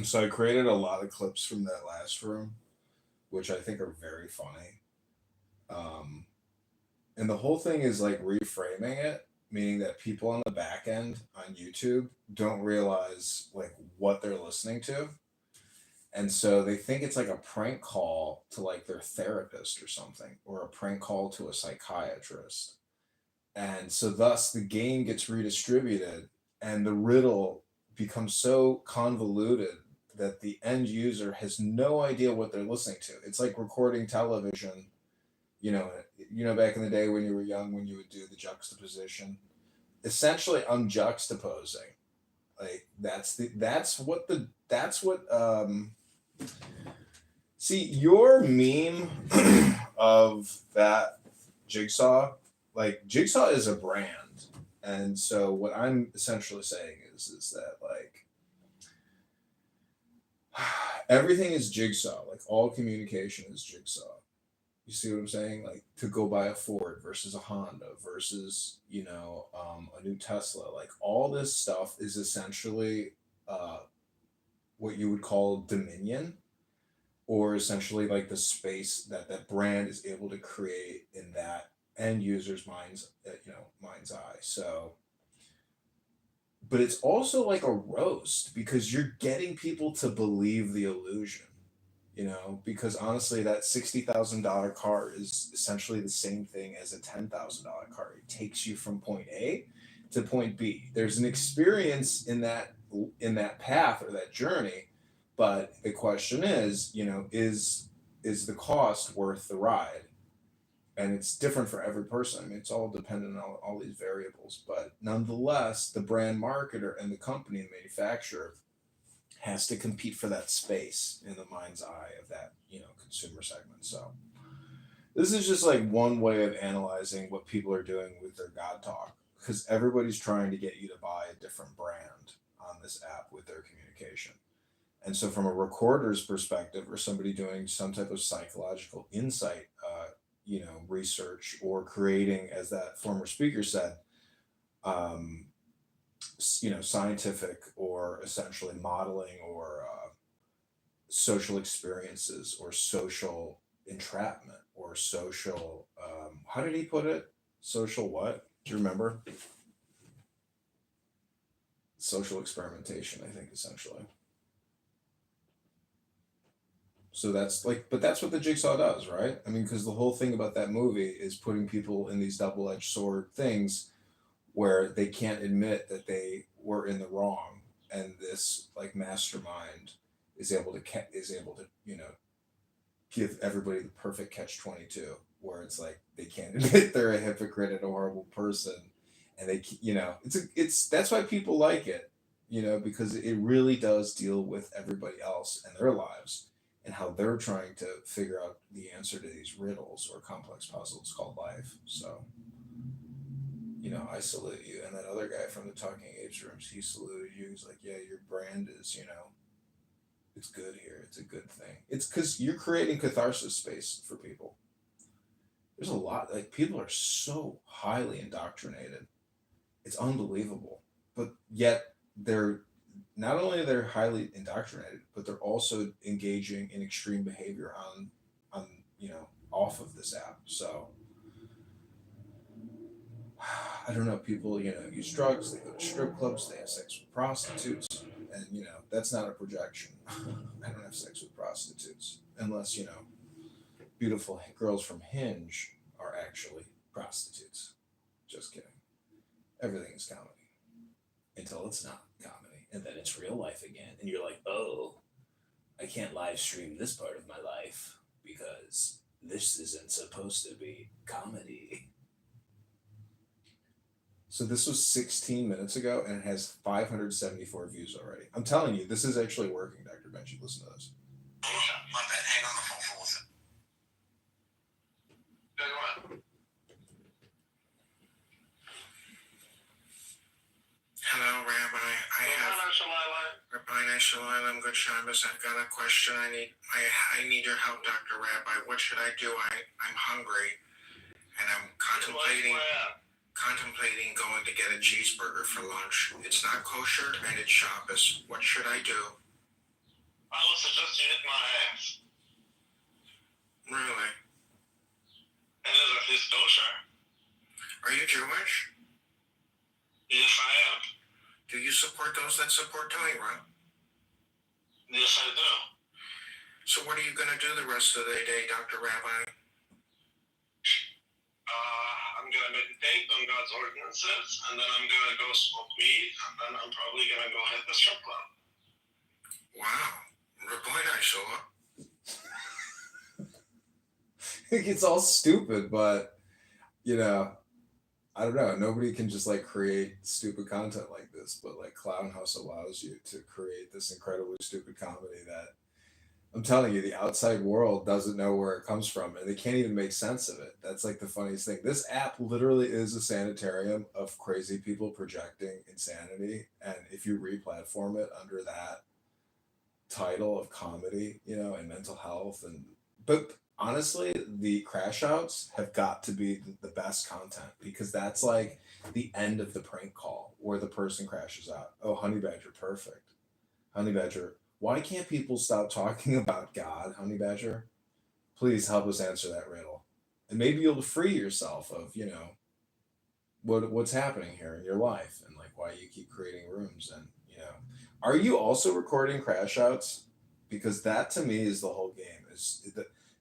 So I created a lot of clips from that last room, which I think are very funny. Um, and the whole thing is like reframing it, meaning that people on the back end on YouTube don't realize like what they're listening to. And so they think it's like a prank call to like their therapist or something, or a prank call to a psychiatrist. And so thus the game gets redistributed and the riddle becomes so convoluted that the end user has no idea what they're listening to. It's like recording television, you know, back in the day when you were young, when you would do the juxtaposition. Essentially, I'm juxtaposing. Like that's what see your meme of that jigsaw, like jigsaw is a brand. And so what I'm essentially saying is that like everything is jigsaw, like all communication is jigsaw. You see what I'm saying? Like to go buy a Ford versus a Honda versus, a new Tesla. Like all this stuff is essentially uh, what you would call dominion, or essentially like the space that that brand is able to create in that end user's mind's eye. So, but it's also like a roast because you're getting people to believe the illusion. Because honestly, that $60,000 car is essentially the same thing as a $10,000 car. It takes you from point A to point B. There's an experience in that path or that journey, but the question is, is the cost worth the ride? And it's different for every person. I mean, it's all dependent on all these variables, but nonetheless, the brand marketer and the company and manufacturer has to compete for that space in the mind's eye of that consumer segment. So this is just like one way of analyzing what people are doing with their god talk, because everybody's trying to get you to buy a different brand on this app with their communication. And so from a recorder's perspective, or somebody doing some type of psychological insight research, or creating, as that former speaker said, um, scientific, or essentially modeling, or social experiences, or social entrapment, or social how did he put it, social what, do you remember? Social experimentation, I think, essentially. So that's like, but that's what the jigsaw does, right? I mean, because the whole thing about that movie is putting people in these double-edged sword things where they can't admit that they were in the wrong, and this like mastermind is able to give everybody the perfect catch 22, where it's like they can't admit they're a hypocrite and a horrible person, and it's that's why people like it, because it really does deal with everybody else and their lives, and how they're trying to figure out the answer to these riddles or complex puzzles called life. So I salute you. And that other guy from the Talking Apes rooms, he saluted you. He's like, yeah, your brand is, it's good here. It's a good thing. It's because you're creating catharsis space for people. There's a lot, like, people are so highly indoctrinated. It's unbelievable. But yet, they're not only they're highly indoctrinated, but they're also engaging in extreme behavior on, off of this app. So, I don't know, people, use drugs, they go to strip clubs, they have sex with prostitutes, and, that's not a projection. I don't have sex with prostitutes unless, beautiful girls from Hinge are actually prostitutes. Just kidding. Everything is comedy until it's not comedy, and then it's real life again, and you're like, oh, I can't live stream this part of my life because this isn't supposed to be comedy. So this was 16 minutes ago, and it has 574 views already. I'm telling you, this is actually working, Dr. Benji. Listen to this. My bad. Hang on the phone for 1 second. Hello, Rabbi. Rabbi Shalom, good Shabbos. I've got a question. I need your help, Dr. Rabbi. What should I do? I'm hungry, and I'm contemplating going to get a cheeseburger for lunch. It's not kosher and it's Shabbos. What should I do? I would suggest you hit my ass. Really? It is a his kosher. Are you Jewish? Yes, I am. Do you support those that support Torah? Yes, I do. So what are you going to do the rest of the day, Dr. Rabbi? I'm going to meditate on God's ordinances, and then I'm going to go smoke weed, and then I'm probably going to go hit the strip club. Wow. Rabboni saw. It gets all stupid, but you know, I don't know. Nobody can just like create stupid content like this, but like Clown House allows you to create this incredibly stupid comedy that I'm telling you, the outside world doesn't know where it comes from and they can't even make sense of it. That's like the funniest thing. This app literally is a sanitarium of crazy people projecting insanity. And if you replatform it under that title of comedy, you know, and mental health but honestly, the crash outs have got to be the best content because that's like the end of the prank call where the person crashes out. Oh, Honey Badger, perfect. Honey Badger, why can't people stop talking about God, Honey Badger? Please help us answer that riddle. And maybe you'll free yourself of, you know, what's happening here in your life and like why you keep creating rooms and, you know. Are you also recording crash outs? Because that to me is the whole game. Is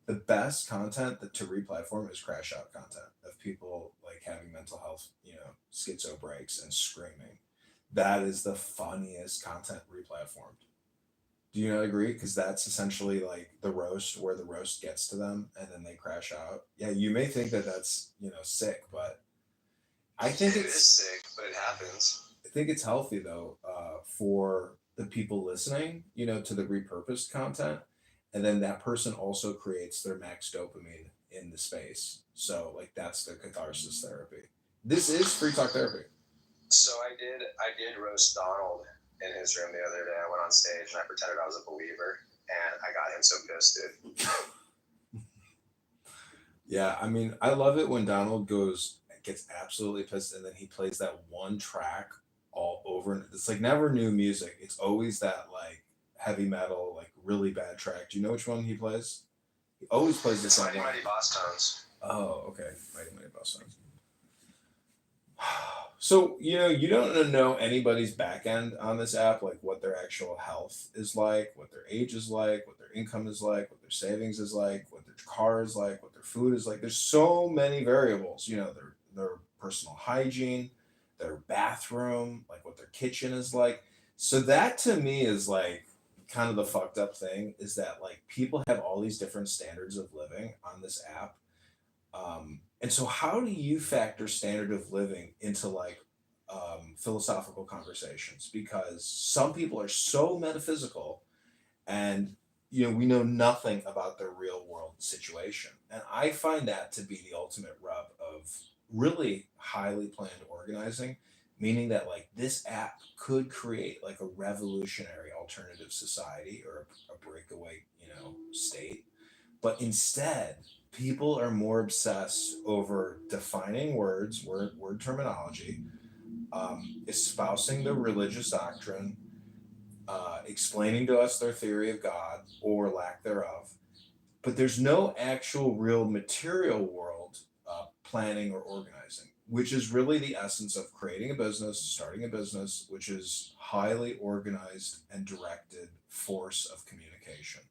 the best content that to replatform is crash out content of people like having mental health, you know, schizo breaks and screaming. That is the funniest content replatformed. Do you not agree? Because that's essentially like the roast where the roast gets to them and then they crash out. Yeah, you may think that that's, you know, sick, but I think It is it's sick, but it happens. I think it's healthy though, for the people listening, you know, to the repurposed content, and then that person also creates their max dopamine in the space. So like that's their catharsis therapy. This is free talk therapy. So I did roast Donald in his room the other day. I went on stage and I pretended I was a believer, and I got him so pissed, dude. Yeah, I mean, I love it when Donald gets absolutely pissed, and then he plays that one track all over. And it's like never new music. It's always that like heavy metal, like really bad track. Do you know which one he plays? He always plays the It's same Mighty one. Mighty Boss Tones. Oh, okay. Mighty Mighty Boss Songs. So, you know, you don't know anybody's back end on this app, like what their actual health is like, what their age is like, what their income is like, what their savings is like, what their car is like, what their food is like. There's so many variables, you know, their personal hygiene, their bathroom, like what their kitchen is like. So that to me is like kind of the fucked up thing is that like people have all these different standards of living on this app, and so, how do you factor standard of living into like philosophical conversations? Because some people are so metaphysical, and you know we know nothing about their real world situation, and I find that to be the ultimate rub of really highly planned organizing, meaning that like this app could create like a revolutionary alternative society or a breakaway, you know, state, but instead, people are more obsessed over defining words, word terminology, espousing the religious doctrine, explaining to us their theory of God or lack thereof. But there's no actual real material world planning or organizing, which is really the essence of creating a business, starting a business, which is highly organized and directed force of communication,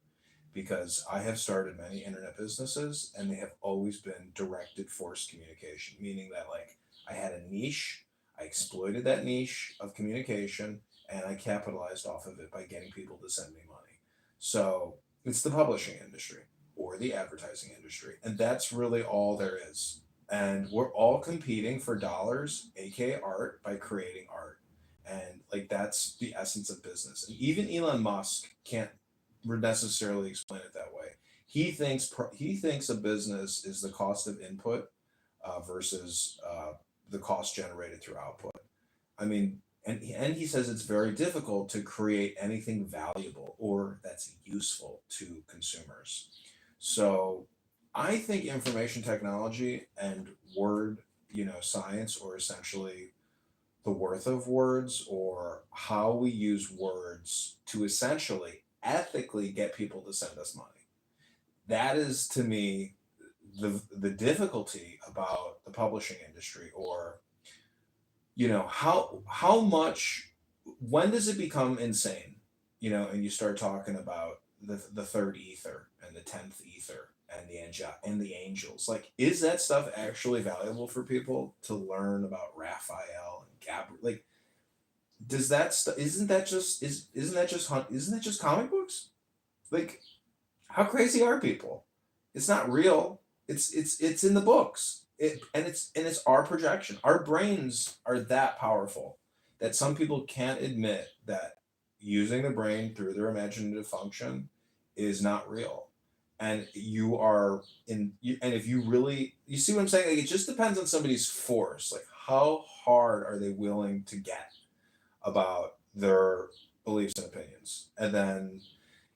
because I have started many internet businesses and they have always been directed force communication, meaning that like I had a niche, I exploited that niche of communication, and I capitalized off of it by getting people to send me money. So it's the publishing industry or the advertising industry, and that's really all there is. And we're all competing for dollars, aka art, by creating art. And like that's the essence of business. And even Elon Musk can't necessarily explain it that way. He thinks a business is the cost of input versus the cost generated through output. I mean, and he says it's very difficult to create anything valuable or that's useful to consumers. So I think information technology and word, you know, science, or essentially the worth of words or how we use words to essentially ethically get people to send us money. That is to me the difficulty about the publishing industry, or how much, when does it become insane, and you start talking about the third ether and the 10th ether and the angels. Like, is that stuff actually valuable for people to learn about Raphael and Gabriel? Like, does that isn't that just comic books? Like, how crazy are people? It's not real. It's in the books. It's our projection. Our brains are that powerful that some people can't admit that using the brain through their imaginative function is not real. And and if you really, you see what I'm saying? Like, it just depends on somebody's force. Like, how hard are they willing to get about their beliefs and opinions? And then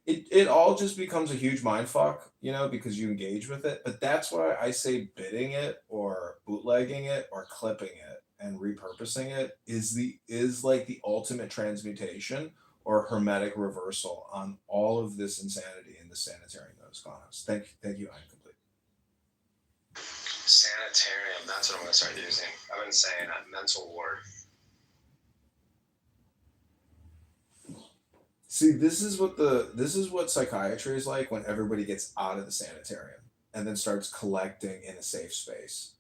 it all just becomes a huge mind fuck, because you engage with it. But that's why I say bidding it or bootlegging it or clipping it and repurposing it is like the ultimate transmutation or hermetic reversal on all of this insanity in the sanitarium that was gone. Thank you. I'm complete. Sanitarium, that's what I'm going to start using. I've been saying that. Mental ward. See, this is what psychiatry is like when everybody gets out of the sanitarium and then starts collecting in a safe space.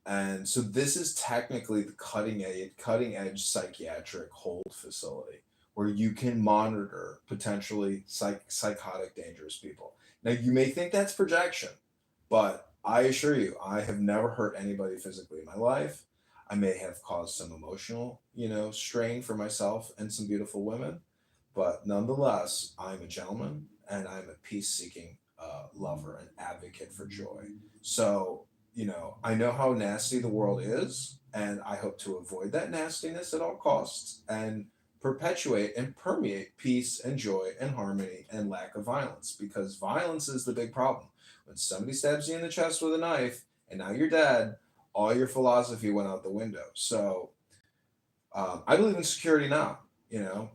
And so this is technically the cutting edge psychiatric hold facility where you can monitor potentially psychotic dangerous people. Now, you may think that's projection, but I assure you, I have never hurt anybody physically in my life. I may have caused some emotional, strain for myself and some beautiful women, but nonetheless, I'm a gentleman and I'm a peace seeking lover and advocate for joy. So, I know how nasty the world is, and I hope to avoid that nastiness at all costs and perpetuate and permeate peace and joy and harmony and lack of violence, because violence is the big problem. When somebody stabs you in the chest with a knife and now you're dead, all your philosophy went out the window. So, I believe in security now.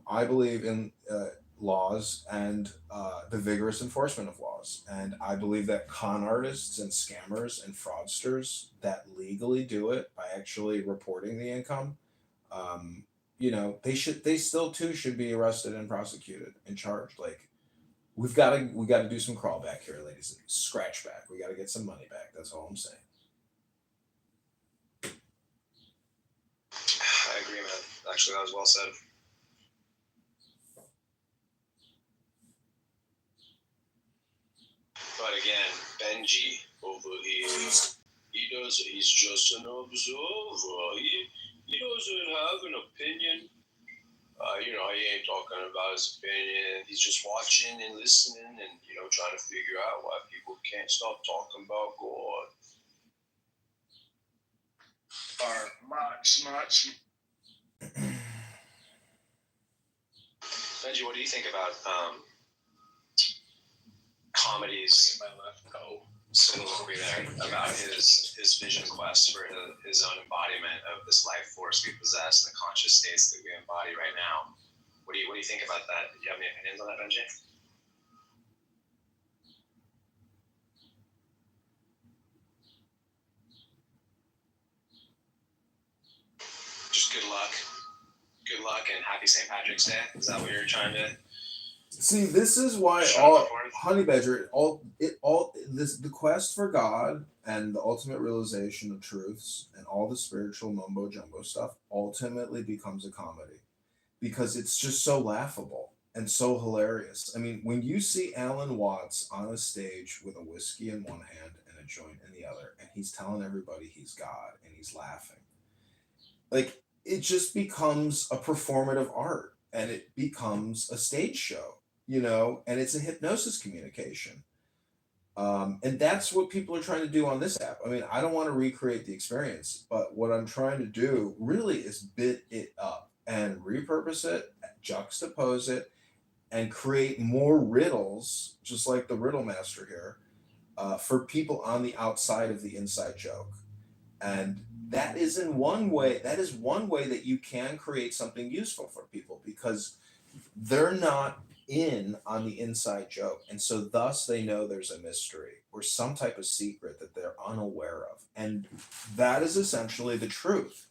I believe in laws and the vigorous enforcement of laws. And I believe that con artists and scammers and fraudsters that legally do it by actually reporting the income, they still too should be arrested and prosecuted and charged. Like, we got to do some crawl back here, ladies. Scratch back. We got to get some money back. That's all I'm saying. I agree, man. Actually, that was well said. But again, Benji over here, he's just an observer. He doesn't have an opinion. He ain't talking about his opinion. He's just watching and listening and, trying to figure out why people can't stop talking about God. Benji, what do you think about comedies soliloquy there about his vision quest for his own embodiment of this life force we possess and the conscious states that we embody right now? What do you think about that? Do you have any opinions on that, Benji? Just good luck and happy St. Patrick's Day. Is that what you're trying to see? This is why Honey Badger, the quest for God and the ultimate realization of truths and all the spiritual mumbo jumbo stuff ultimately becomes a comedy, because it's just so laughable and so hilarious. I mean, when you see Alan Watts on a stage with a whiskey in one hand and a joint in the other, and he's telling everybody he's God and he's laughing, like, it just becomes a performative art and it becomes a stage show, and it's a hypnosis communication. And that's what people are trying to do on this app. I mean, I don't want to recreate the experience, but what I'm trying to do really is bit it up and repurpose it, juxtapose it, and create more riddles, just like the riddle master here, for people on the outside of the inside joke. And that is one way that you can create something useful for people, because they're not in on the inside joke. And so thus they know there's a mystery or some type of secret that they're unaware of. And that is essentially the truth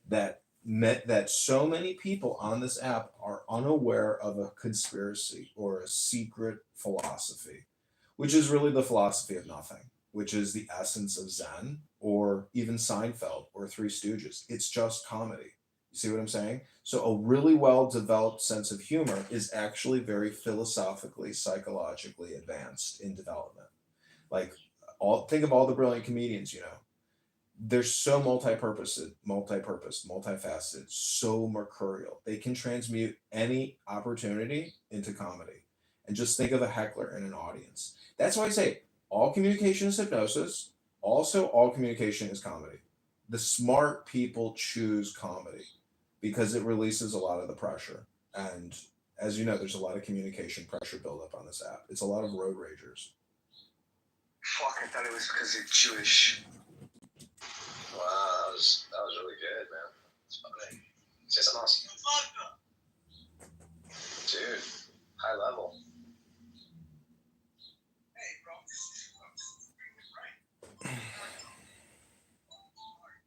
that meant that so many people on this app are unaware of a conspiracy or a secret philosophy, which is really the philosophy of nothing, which is the essence of Zen or even Seinfeld or Three Stooges. It's just comedy. You see what I'm saying? So a really well developed sense of humor is actually very philosophically, psychologically advanced in development. Like all think of all the brilliant comedians, they're so multi-purpose, multifaceted, so mercurial. They can transmute any opportunity into comedy. And just think of a heckler in an audience. That's why I say all communication is hypnosis. Also, all communication is comedy. The smart people choose comedy because it releases a lot of the pressure. And as you know, there's a lot of communication pressure buildup on this app. It's a lot of road ragers. Fuck, I thought it was because you're Jewish. Wow, that was really good, man. It's funny. Say something else. Dude, high level.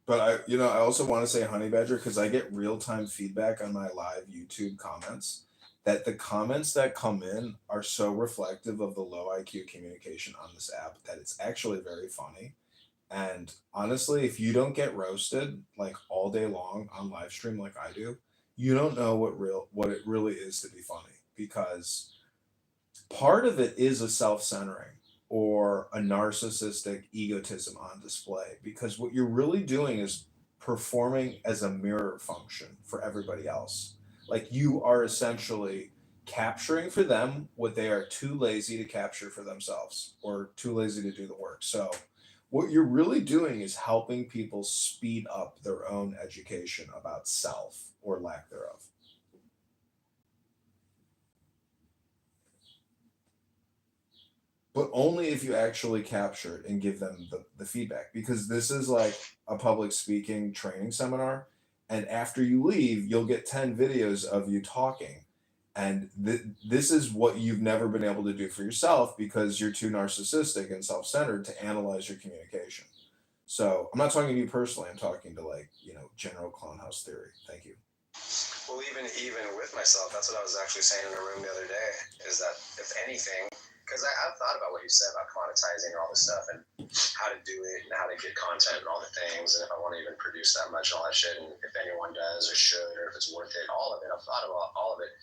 But I also want to say Honey Badger because I get real time feedback on my live YouTube comments that the comments that come in are so reflective of the low IQ communication on this app that it's actually very funny. And honestly, if you don't get roasted like all day long on live stream like I do, you don't know what it really is to be funny because part of it is a self-centering or a narcissistic egotism on display because what you're really doing is performing as a mirror function for everybody else. Like you are essentially capturing for them what they are too lazy to capture for themselves or too lazy to do the work. So what you're really doing is helping people speed up their own education about self or lack thereof. But only if you actually capture it and give them the feedback because this is like a public speaking training seminar, and after you leave you'll get 10 videos of you talking, and this is what you've never been able to do for yourself because you're too narcissistic and self-centered to analyze your communication. So I'm not talking to you personally, I'm talking to like general clownhouse theory. Thank you. Well, even with myself, that's what I was actually saying in the room the other day. Is that if anything, because I've thought about what you said about commoditizing and all this stuff and how to do it and how to get content and all the things, and if I want to even produce that much and all that shit, and if anyone does or should, or if it's worth it, all of it. I've thought about all of it,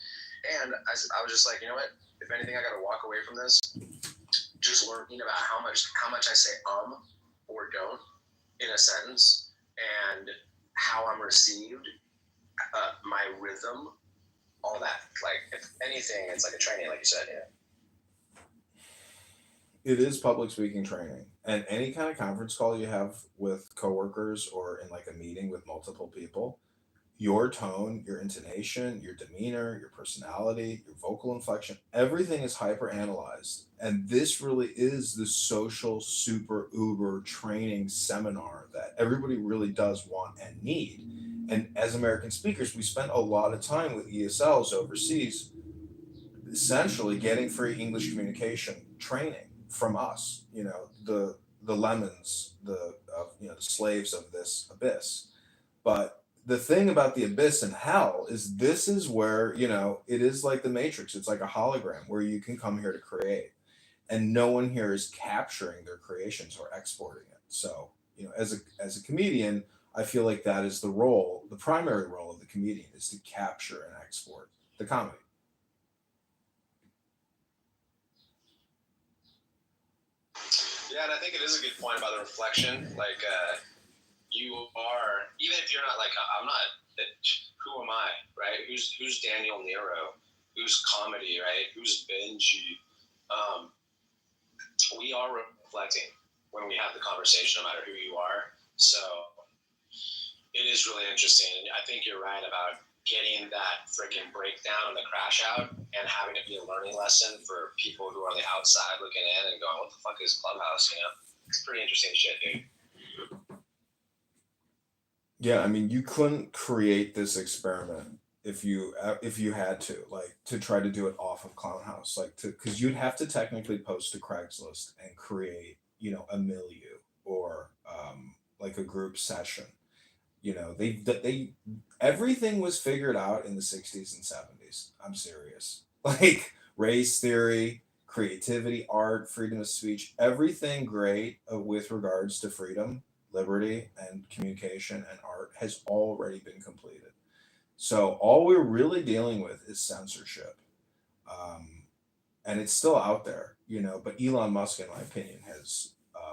and I was just like, you know what? If anything, I got to walk away from this just learning about how much I say or don't in a sentence, and how I'm received, my rhythm, all that. Like, if anything, it's like a training, like you said. Yeah. It is public speaking training, and any kind of conference call you have with coworkers or in like a meeting with multiple people, your tone, your intonation, your demeanor, your personality, your vocal inflection, everything is hyper analyzed. And this really is the social super uber training seminar that everybody really does want and need. And as American speakers, we spent a lot of time with ESLs overseas, essentially getting free English communication training from us. The lemons, the slaves of this abyss. But the thing about the abyss and hell is this is where, it is like the Matrix. It's like a hologram where you can come here to create. And no one here is capturing their creations or exporting it. So, as a comedian, I feel like that is the primary role of the comedian is to capture and export the comedy. Yeah, and I think it is a good point about the reflection. Like, you are, even if you're not like, I'm not, who am I, right? Who's Daniel Nero? Who's comedy, right? Who's Benji? We are reflecting when we have the conversation, no matter who you are. So it is really interesting. And I think you're right about getting that freaking breakdown and the crash out and having it be a learning lesson for people who are on the outside looking in and going, what the fuck is Clubhouse? It's pretty interesting shit, dude. Yeah, I mean, you couldn't create this experiment if you had to, like, to try to do it off of Clown House, like, to because you'd have to technically post to Craigslist and create, a milieu, or like a group session. They everything was figured out in the 60s and 70s. I'm serious. Like, race theory, creativity, art, freedom of speech, everything great, with regards to freedom, liberty, and communication and art has already been completed. So all we're really dealing with is censorship. Um, and it's still out there, but Elon Musk, in my opinion, has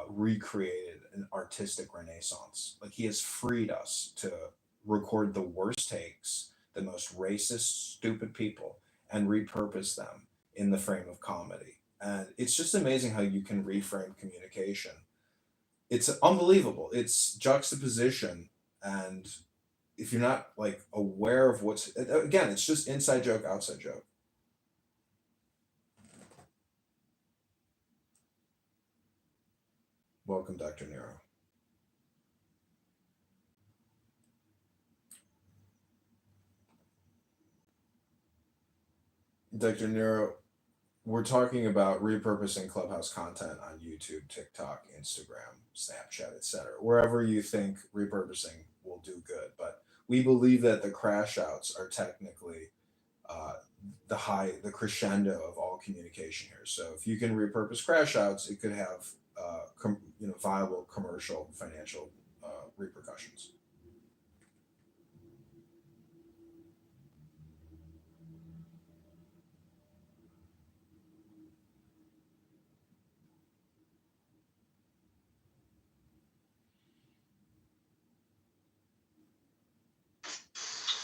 recreated an artistic renaissance. Like, he has freed us to record the worst takes, the most racist, stupid people, and repurpose them in the frame of comedy. And it's just amazing how you can reframe communication. It's unbelievable. It's juxtaposition. And if you're not, like, aware of what's, again, it's just inside joke, outside joke. Welcome, Dr. Nero. Dr. Nero, we're talking about repurposing Clubhouse content on YouTube, TikTok, Instagram, Snapchat, etc. Wherever you think repurposing will do good. But we believe that the crash outs are technically, uh, the crescendo of all communication here. So if you can repurpose crash outs, it could have, viable commercial, financial, repercussions.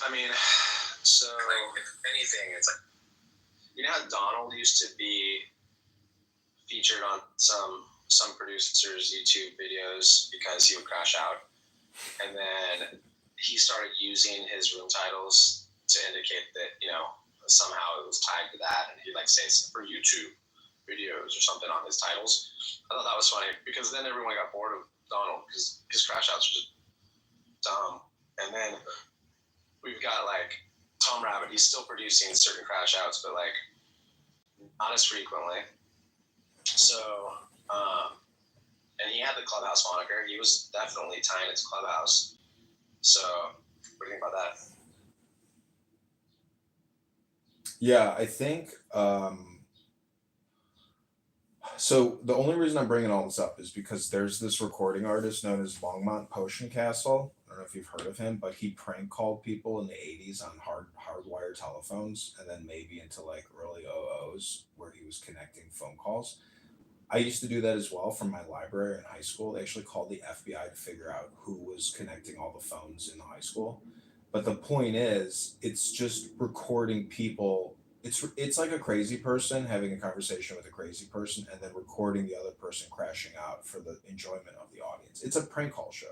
I mean, so like, if anything, it's like, how Donald used to be featured on some producers' YouTube videos because he would crash out, and then he started using his room titles to indicate that somehow it was tied to that, and he'd like say for YouTube videos or something on his titles. I thought that was funny because then everyone got bored of Donald because his crash outs are just dumb. And then we've got like Tom Rabbit. He's still producing certain crash outs, but like not as frequently. So, and he had the Clubhouse moniker. He was definitely tying it to Clubhouse. So, what do you think about that? Yeah, I think. So the only reason I'm bringing all this up is because there's this recording artist known as Longmont Potion Castle. I don't know if you've heard of him, but he prank called people in the 80s on hardwire telephones, and then maybe into like early OOs where he was connecting phone calls. I used to do that as well from my library in high school. They actually called the FBI to figure out who was connecting all the phones in the high school. But the point is, it's just recording people. It's like a crazy person having a conversation with a crazy person, and then recording the other person crashing out for the enjoyment of the audience. It's a prank call show.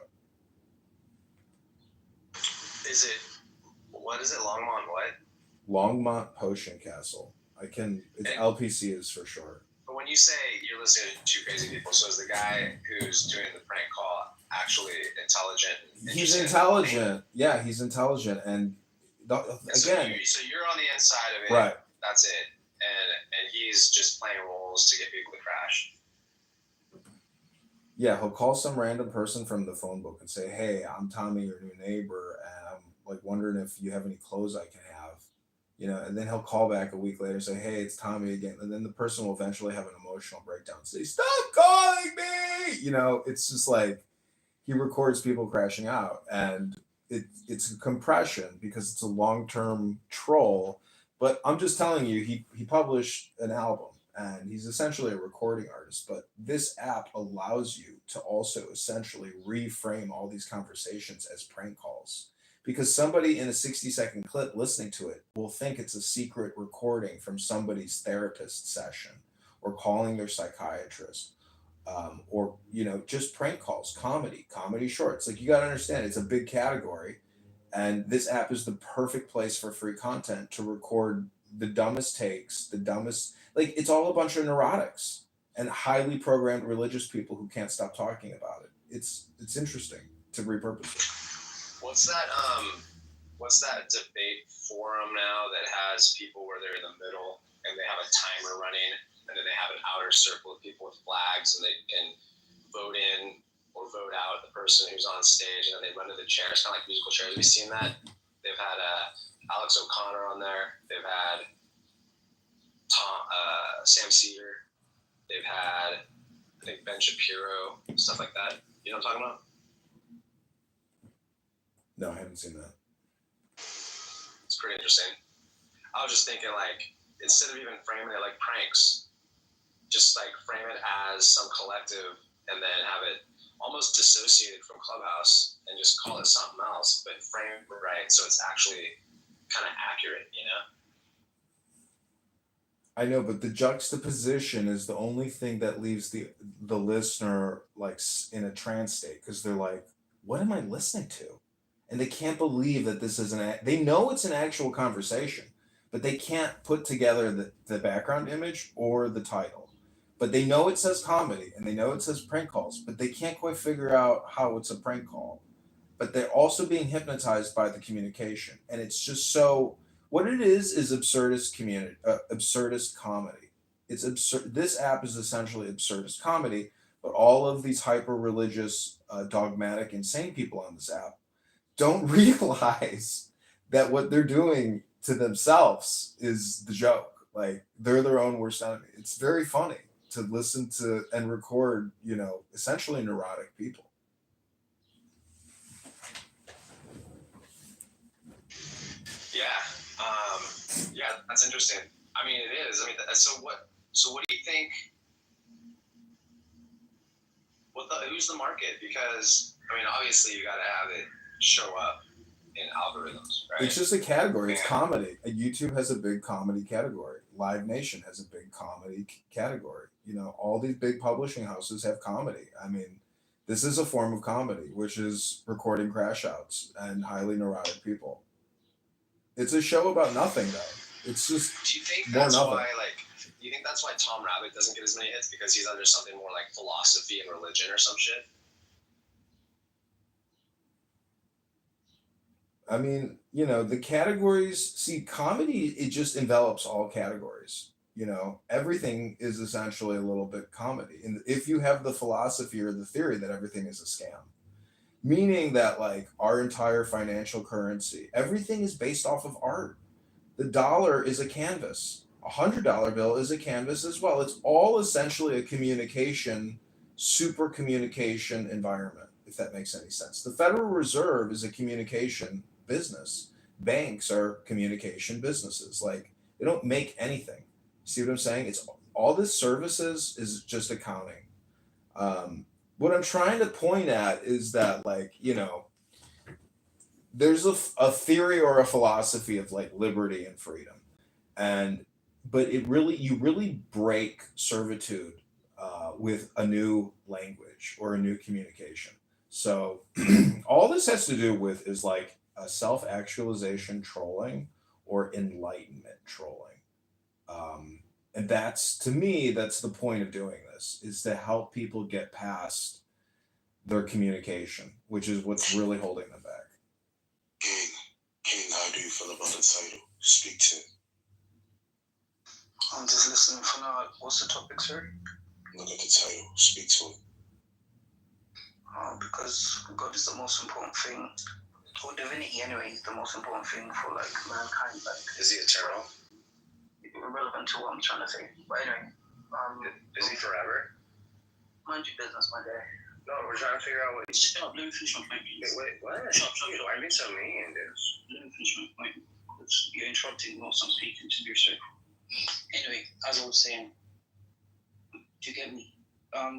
Is it? What is it? Longmont what? Longmont Potion Castle. It's LPC is for short. But when you say you're listening to two crazy people, so is the guy who's doing the prank call actually intelligent? He's intelligent. Yeah, he's intelligent, and again. So you're on the inside of it, right? That's it, and he's just playing roles to get people to crash. Yeah, he'll call some random person from the phone book and say, "Hey, I'm Tommy, your new neighbor, and I'm like wondering if you have any clothes I can have." And then he'll call back a week later and say, "Hey, it's Tommy again." And then the person will eventually have an emotional breakdown and say, "Stop calling me!" It's just like he records people crashing out, and it's a compression because it's a long-term troll. But I'm just telling you, he published an album, and he's essentially a recording artist. But this app allows you to also essentially reframe all these conversations as prank calls, because somebody in a 60-second clip listening to it will think it's a secret recording from somebody's therapist session, or calling their psychiatrist, or just prank calls, comedy shorts. Like, you got to understand, it's a big category, and this app is the perfect place for free content to record the dumbest takes, the dumbest, like, it's all a bunch of neurotics and highly programmed religious people who can't stop talking about it. It's interesting to repurpose it. What's that what's that debate forum now that has people where they're in the middle and they have a timer running, and then they have an outer circle of people with flags, and they can vote in or vote out the person who's on stage, and then they run to the chairs, kind of like musical chairs. Have you seen that? They've had Alex O'Connor on there. They've had Sam Cedar. They've had, I think, Ben Shapiro, stuff like that. You know what I'm talking about? No, I haven't seen that. It's pretty interesting. I was just thinking, like, instead of even framing it like pranks, just like frame it as some collective, and then have it almost dissociated from Clubhouse and just call it something else, but frame it right so it's actually kind of accurate, you know? I know, but the juxtaposition is the only thing that leaves the listener like in a trance state, because they're like, "What am I listening to?" And they can't believe that this is they know it's an actual conversation, but they can't put together the background image or the title. But they know it says comedy and they know it says prank calls, but they can't quite figure out how it's a prank call. But they're also being hypnotized by the communication, and it's just so. What it is absurdist comedy. It's absurd. This app is essentially absurdist comedy, but all of these hyper religious, dogmatic, insane people on this app don't realize that what they're doing to themselves is the joke. Like, they're their own worst enemy. It's very funny to listen to and record, essentially neurotic people. Yeah, that's interesting. I mean, it is. I mean, so what? So what do you think? Who's the market? Because I mean, obviously, you got to have it show up in algorithms, right? It's just a category. It's comedy. YouTube has a big comedy category. Live Nation has a big comedy category. All these big publishing houses have comedy. I mean, this is a form of comedy, which is recording crash outs and highly neurotic people. It's a show about nothing, though. It's just Do you think more that's nothing. why, do you think that's why Tom Rabbit doesn't get as many hits, because he's under something more like philosophy and religion or some shit? I mean, the categories, see, comedy, it just envelops all categories. Everything is essentially a little bit comedy. And if you have the philosophy or the theory that everything is a scam, meaning that, like, our entire financial currency, everything is based off of art. The dollar is a canvas. $100 bill is a canvas as well. It's all essentially a super communication environment, if that makes any sense. The Federal Reserve is a communication business. Banks are communication businesses. Like, they don't make anything. See what I'm saying? It's all this services is just accounting. What I'm trying to point at is that, like, there's a theory or a philosophy of, like, liberty and freedom, and but you really break servitude with a new language or a new communication. So all this has to do with is like a self-actualization trolling or enlightenment trolling. And that's, to me, that's the point of doing this, is to help people get past their communication, which is what's really holding them back. King, how do you feel about the title? Speak to it. I'm just listening for now. What's the topic, sir? Look at the title. Speak to it. Because God is the most important thing, or divinity anyway, is the most important thing for, like, mankind. Like, is he eternal? Irrelevant to what I'm trying to say. But anyway, is he forever? Mind your business, my guy. No, we're trying to figure out what. Shut up, let me finish my point. Wait, what? Shut up. Why are you so mean, dude? Let me finish my point. You're interrupting whilst I'm speaking, to be respectful. Anyway, as I was saying, do you get me?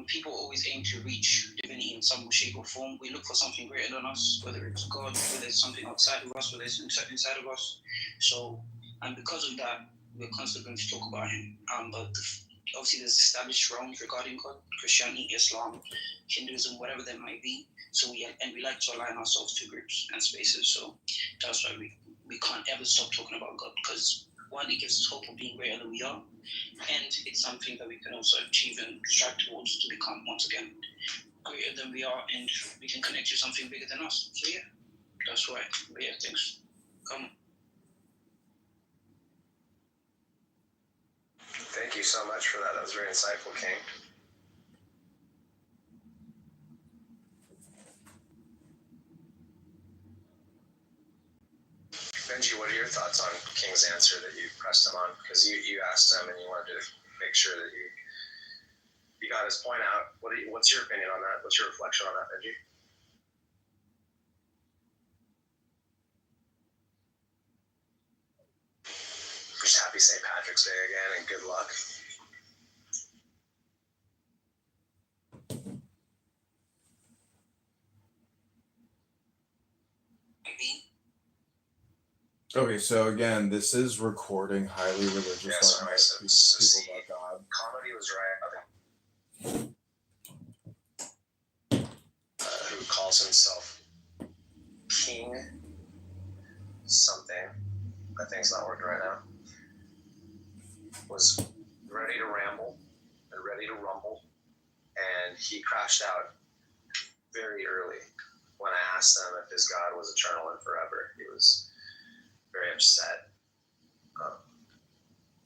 People always aim to reach divinity in some shape or form. We look for something greater than us, whether it's God, whether it's something outside of us, whether it's inside of us. So, and because of that, we're constantly going to talk about him. But obviously, there's established realms regarding God: Christianity, Islam, Hinduism, whatever that might be. So we like to align ourselves to groups and spaces. So that's why we can't ever stop talking about God, because one, it gives us hope of being greater than we are, and it's something that we can also achieve and strive towards to become, once again, greater than we are, and we can connect to something bigger than us. So yeah, that's why. But yeah, thanks. Come. Thank you so much for that. That was very insightful, King. Benji, what are your thoughts on King's answer that you pressed him on? Because you asked him and you wanted to make sure that you got his point out. What's your opinion on that? What's your reflection on that, Benji? Just happy St. Patrick's Day again and good luck. Okay, so again, this is recording highly religious. Yeah, sorry, people about God. Comedy was right. Who calls himself King something, that thing's not working right now, was ready to ramble and ready to rumble, and he crashed out very early when I asked him if his God was eternal and forever. He was very upset.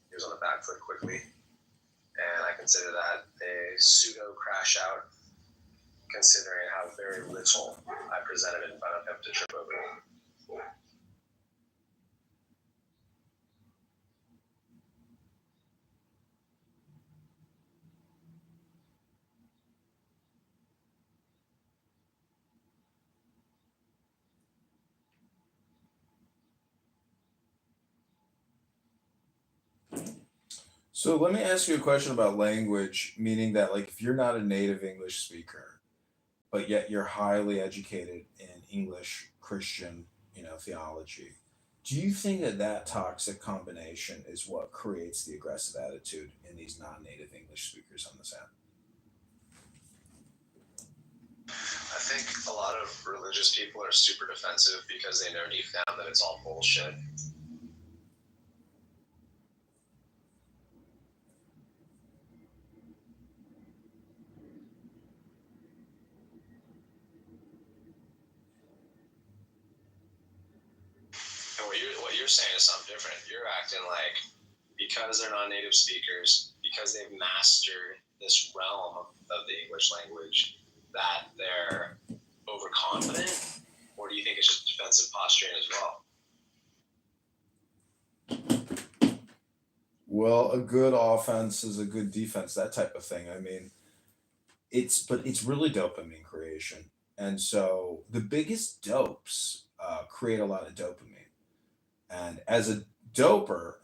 He was on the back foot quickly, and I consider that a pseudo crash out, considering how very little I presented in front of him to trip over. So let me ask you a question about language, meaning that like if you're not a native English speaker, but yet you're highly educated in English Christian, theology, do you think that that toxic combination is what creates the aggressive attitude in these non-native English speakers on this app? I think a lot of religious people are super defensive because they know deep down that it's all bullshit. And what you're saying is something different. You're acting like because they're non-native speakers, because they've mastered this realm of the English language, that they're overconfident, or do you think it's just defensive posturing as well? Well, a good offense is a good defense, that type of thing. I mean, it's really dopamine creation. And so the biggest dopes create a lot of dopamine. And as a doper,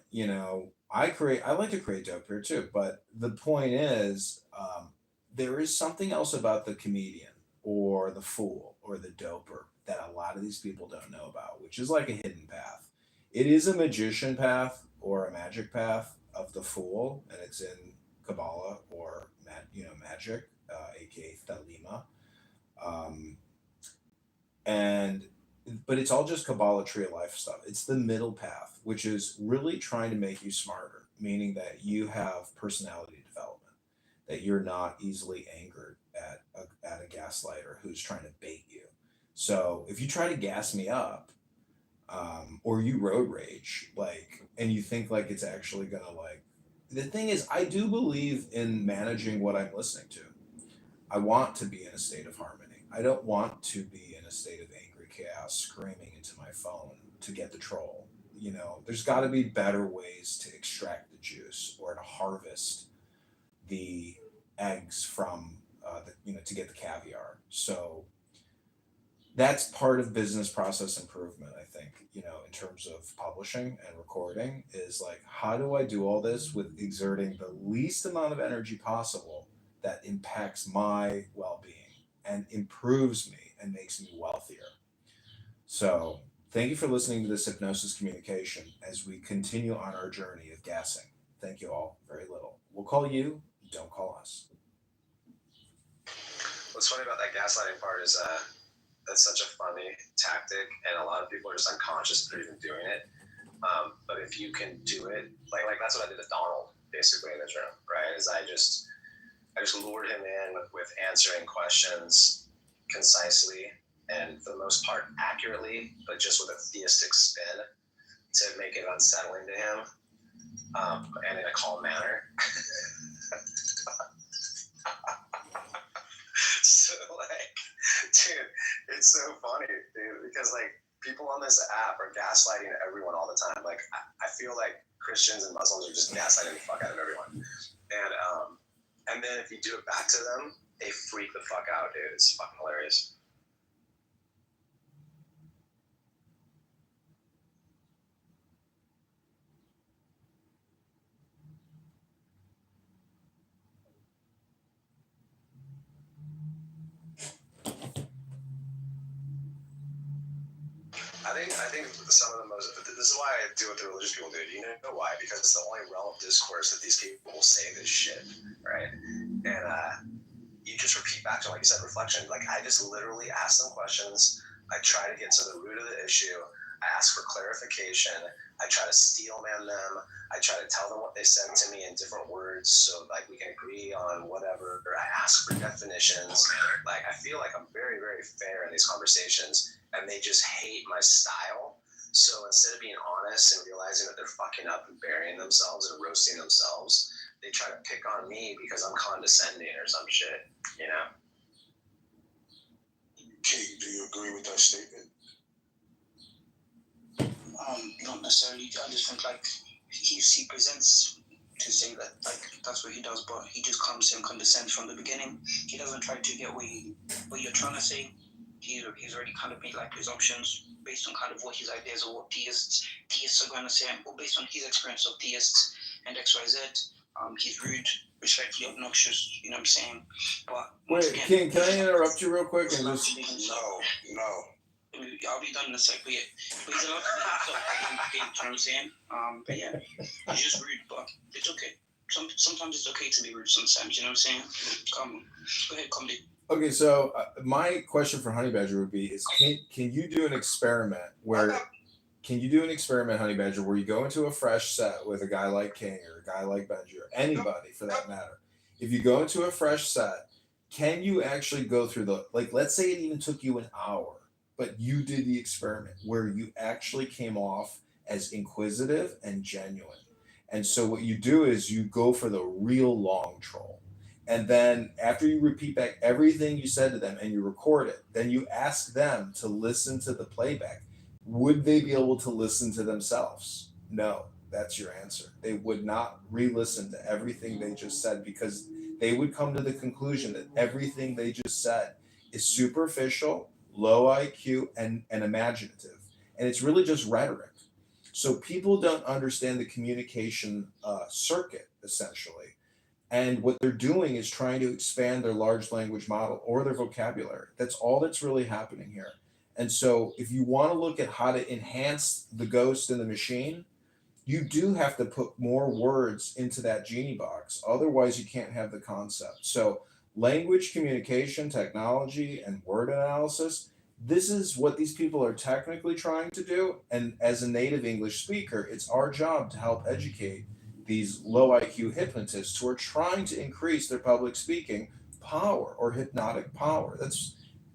I like to create dope here too. But the point is, there is something else about the comedian or the fool or the doper that a lot of these people don't know about, which is like a hidden path. It is a magician path or a magic path of the fool, and it's in Kabbalah or magic, aka Thelema. Um, and but it's all just Kabbalah tree of life stuff. It's the middle path, which is really trying to make you smarter, meaning that you have personality development, that you're not easily angered at a gaslighter who's trying to bait you. So if you try to gas me up, or you road rage, and you think like it's actually gonna the thing is, I do believe in managing what I'm listening to. I want to be in a state of harmony. I don't want to be in a state of angry chaos, screaming into my phone to get the troll. There's got to be better ways to extract the juice or to harvest the eggs from to get the caviar. So that's part of business process improvement, I think, in terms of publishing and recording, is like, how do I do all this with exerting the least amount of energy possible that impacts my well-being and improves me and makes me wealthier? So thank you for listening to this hypnosis communication as we continue on our journey of gassing. Thank you all very little. We'll call you, don't call us. What's funny about that gaslighting part is that's such a funny tactic, and a lot of people are just unconscious that they're even doing it. But if you can do it, like that's what I did to Donald, basically, in this room, right? Is I just lured him in with answering questions concisely and for the most part accurately, but just with a theistic spin to make it unsettling to him, and in a calm manner. So like, dude, it's so funny, dude, because like people on this app are gaslighting everyone all the time. Like I feel like Christians and Muslims are just gaslighting the fuck out of everyone. And then if you do it back to them, they freak the fuck out, dude. It's fucking hilarious. I think some of the most, this is why I deal with the religious people, dude. You know why? Because it's the only realm of discourse that these people will say this shit, right? And you just repeat back to them, like you said, reflection. Like I just literally ask them questions. I try to get to the root of the issue. I ask for clarification. I try to steelman them. I try to tell them what they said to me in different words so like we can agree on whatever. I ask for definitions. Like I feel like I'm very, very fair in these conversations, and they just hate my style. So instead of being honest and realizing that they're fucking up and burying themselves and roasting themselves, they try to pick on me because I'm condescending or some shit, you know? King, do you agree with that statement? Not necessarily. I just think like he presents to say that like that's what he does, but he just comes and condescends from the beginning. He doesn't try to get what you're trying to say. He's already kind of made like his options based on kind of what his ideas or what theists are going to say, or based on his experience of theists and XYZ. He's rude, respectfully obnoxious. You know what I'm saying? But wait, again, can I interrupt you real quick and just? No. I'll be done in a sec, but yeah. But he's allowed to be himself. You know what I'm saying? But yeah, he's just rude, but it's okay. Sometimes it's okay to be rude sometimes, you know what I'm saying? Go ahead, comedy. Okay, so my question for Honey Badger would be: is can you do an experiment where? Can you do an experiment, Honey Badger, where you go into a fresh set with a guy like King or a guy like Benji or anybody for that matter? If you go into a fresh set, can you actually go through like, let's say it even took you an hour, but you did the experiment where you actually came off as inquisitive and genuine. And so what you do is you go for the real long troll. And then after you repeat back everything you said to them and you record it, then you ask them to listen to the playback. Would they be able to listen to themselves? No, that's your answer. They would not re-listen to everything they just said because they would come to the conclusion that everything they just said is superficial, low IQ, and imaginative. And it's really just rhetoric. So people don't understand the communication circuit, essentially. And what they're doing is trying to expand their large language model or their vocabulary. That's all that's really happening here. And so if you want to look at how to enhance the ghost in the machine, you do have to put more words into that genie box. Otherwise, you can't have the concept. So language communication technology and word analysis, this is what these people are technically trying to do. And as a native English speaker, it's our job to help educate these low IQ hypnotists who are trying to increase their public speaking power or hypnotic power.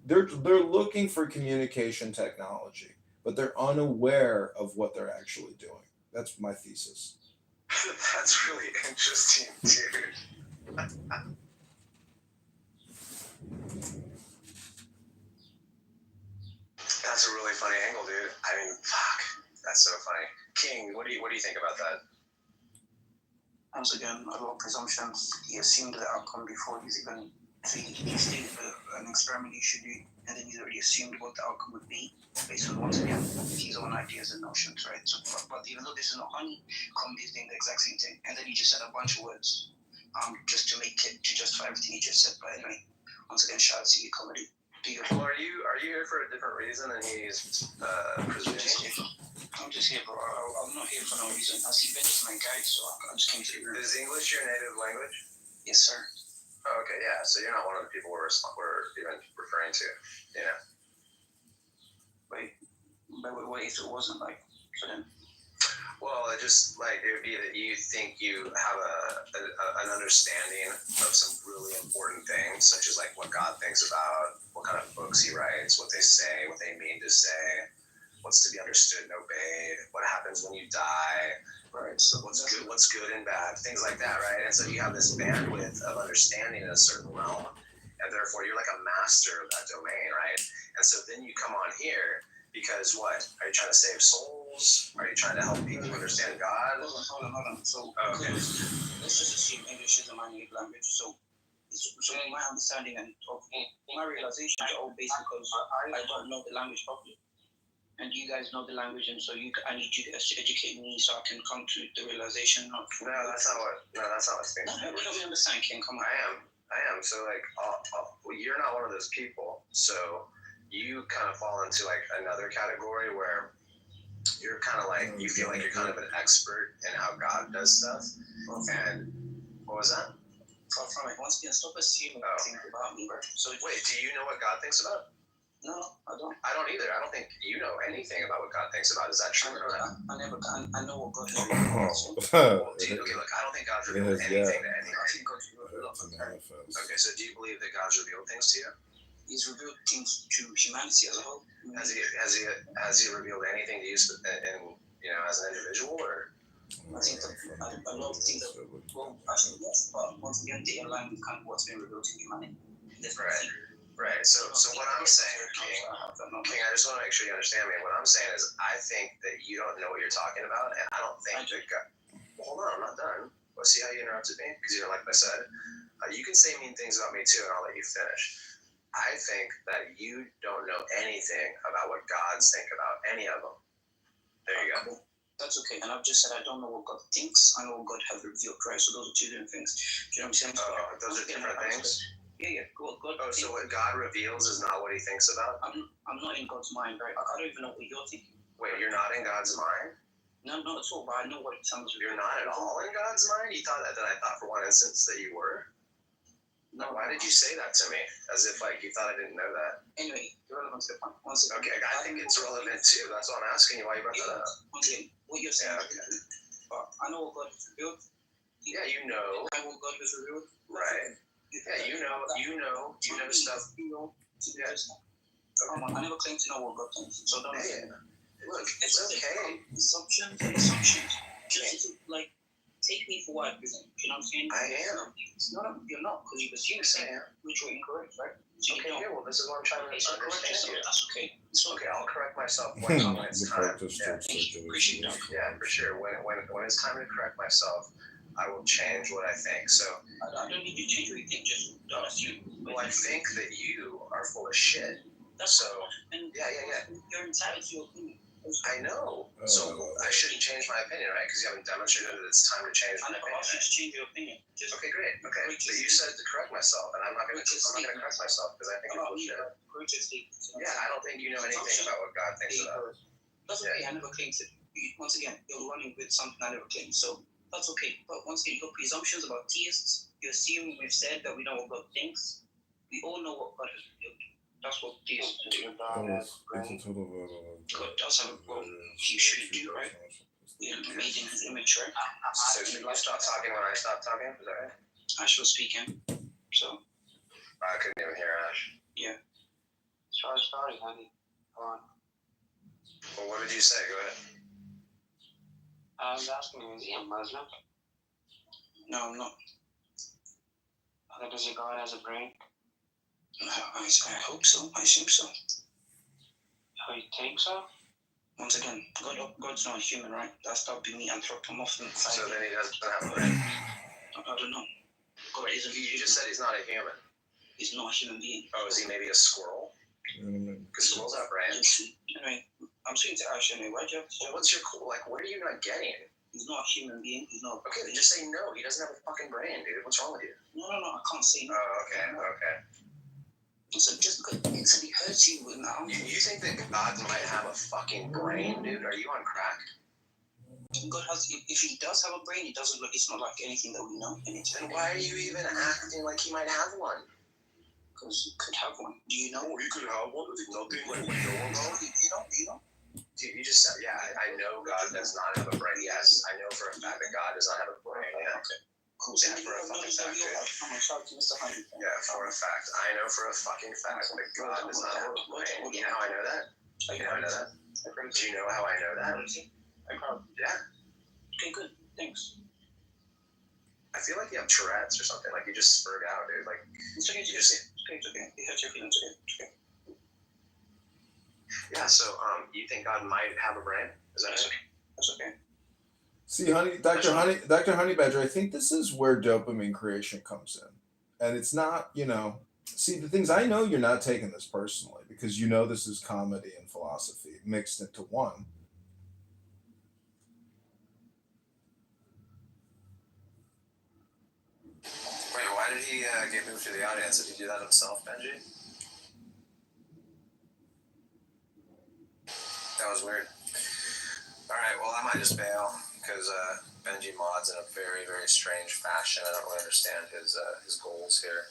They're looking for communication technology, but they're unaware of what they're actually doing. That's my thesis. That's really interesting, dude. That's a really funny angle, dude. I mean, fuck. That's so funny. King, what do you think about that? Once again, a lot of presumptions. He assumed the outcome before he's even he stated an experiment he should do, and then he's already assumed what the outcome would be based on, once again, his own ideas and notions, right? So, but even though this is not honey, comedy is doing the exact same thing, and then he just said a bunch of words, just to justify everything he just said. But anyway, once again, shout out to you, comedy. Well, are you here for a different reason than he's presuming? I'm just here, bro. I'm not here for no reason. I see Ben is my guide, so I just came to the room. Is English your native language? Yes, sir. Oh, okay, yeah. So you're not one of the people we're even referring to, you know? Wait, if it wasn't like, so then? Well, it just like it would be that you think you have an understanding of some really important things, such as like what God thinks about, what kind of books He writes, what they say, what they mean to say, what's to be understood and obeyed, what happens when you die, right? So what's good and bad, things like that, right? And so you have this bandwidth of understanding in a certain realm, and therefore you're like a master of that domain, right? And so then you come on here. Because what? Are you trying to save souls? Are you trying to help people understand God? Hold on. So, Okay. let's just assume English is a man-made language. So my understanding and my realizations are all based because I don't know the language properly. And you guys know the language, and so I need you guys to educate me so I can come to the realization of. No, that's not what it's being. No, help me understand, Ken. Come on. I am. So like, well, you're not one of those people. So you kind of fall into like another category where you're kind of like, you feel like you're kind of an expert in how God does stuff. And what was that? Far from it. Once again, stop assuming things about me. So wait, do you know what God thinks about? No, I don't. I don't either. I don't think you know anything about what God thinks about. Is that true or not? I know what God is revealed. Okay, look, I don't think God's revealed anything to anyone. I think God's revealed a lot. Okay, so do you believe that God's revealed things to you? He's revealed things to humanity as a whole. Has he revealed anything to you as an individual, or? I think a lot of things that, well, actually yes, but once again they align with kind of what's been revealed to humanity. Right. So what I'm saying, King, I just want to make sure you understand me. What I'm saying is, I think that you don't know what you're talking about, and I don't think that God. Well, hold on, I'm not done. Well, see how you interrupted me? Because like I said, you can say mean things about me too, and I'll let you finish. I think that you don't know anything about what God's think about, any of them. There you go. That's okay. And I've just said I don't know what God thinks. I know what God has revealed, right? So those are two different things. Do you know what I'm saying? Those are different things? Yeah. God so what God reveals is not what He thinks about? I'm not in God's mind, right? I don't even know what you're thinking. Wait, you're not in God's mind? No, not at all, but I know what it sounds like. You're not at all in God's mind? You thought that I thought for one instance that you were? No, why did you say that to me? As if like you thought I didn't know that. Anyway, irrelevant to the point. Okay, I think it's relevant too. That's why I'm asking you why you brought that up. Once again, what you're saying. Yeah, okay. But I know what God has revealed. Yeah, you know. I know what God has revealed. Right. Yeah, you know stuff. Yeah. Come on, I never claim to know what God thinks. So don't. Look, it's okay. Assumptions. Just like. Take me for what I present. You know what I'm saying? I am. No, you're not, because you assume saying which were incorrect, right? So okay, yeah, well, this is what I'm trying to understand you. That's okay. It's okay. I'll correct myself when it's time. Appreciate that. Yeah, for sure. When it's time to correct myself, I will change what I think. So I don't need you to change what you think. Just don't assume. Well, I think that you are full of shit. That's so. And yeah. You're entitled to your opinion. I know. So I shouldn't change my opinion, right? Because you haven't demonstrated that it's time to change my opinion. I never asked you to change your opinion. Okay, great. Okay, but you said to correct myself, and I'm not going to correct myself because I think it's bullshit. Yeah, I don't think you know anything about what God thinks about. That's okay. I never claimed it. Once again, you're running with something I never claimed. So that's okay. But once again, your presumptions about theists, you assume we've said that we know what God thinks. We all know what God has revealed. That's what theists do. God does have a role he shouldn't do, right? Made in his image, right? So you stop talking when I stop talking? Is that right? Ash was speaking, so. I couldn't even hear Ash. Yeah. Sorry, honey. Go on. Well, what did you say? Go ahead. I was asking you, is he a Muslim? No, I'm not. Does your God has a brain? I hope so. I assume so. Oh, you think so? Once again, God's not human, right? That's not be me anthropomorphic. So then he doesn't have a brain? I don't know. God isn't. You just said he's not a human. He's not a human being. Oh, is he maybe a squirrel? Because squirrels have brains. Anyway, I'm speaking to Ash anyway. Why'd you have to? Well, what's your what are you not getting? He's not a human being. He's not. Okay, then just say no. He doesn't have a fucking brain, dude. What's wrong with you? No. I can't say no. Oh, okay. So just because it hurts you now. You think that God might have a fucking brain, dude? Are you on crack? God has. If he does have a brain, it doesn't look. It's not like anything that we know. Then why are you even acting like he might have one? Because he could have one. Do you know? He could have one. Is it nothing like we don't know? You know? Dude, you just said, yeah, I know God does not have a brain. Yes, I know for a fact that God does not have a brain. Yeah. Okay. Cool. Yeah, for a fucking fact, dude. Yeah, for a fact. I know for a fucking fact that God does not have a brain. You know how I know that? You know how I know that? Do you know how I know that? Yeah. Okay, good. Thanks. I feel like you have Tourette's or something. Like you just spurred out, dude. Like It's okay. you just. It's okay. You have your feelings. Okay. Yeah. So, you think God might have a brain? Is that That's it? okay. That's okay. See, Dr. Honey Badger, I think this is where dopamine creation comes in. And it's not, see, the things I know you're not taking this personally because you know this is comedy and philosophy mixed into one. Wait, why did he get moved to the audience? Did he do that himself, Benji? That was weird. All right, well, I might just bail because Benji mods in a very, very strange fashion. I don't really understand his goals here.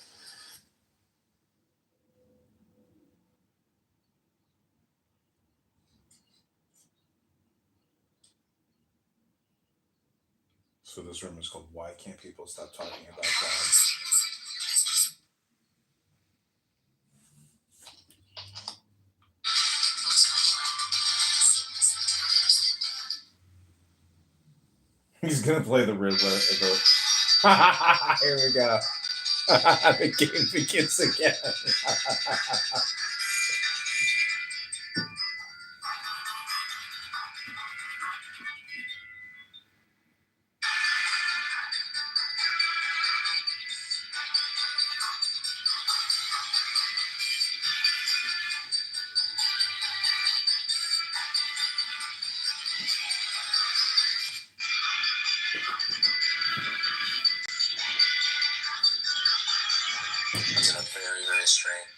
So this room is called Why Can't People Stop Talking About God? He's gonna play the Riddler. Here we go. The game begins again. That's in a very, very strange.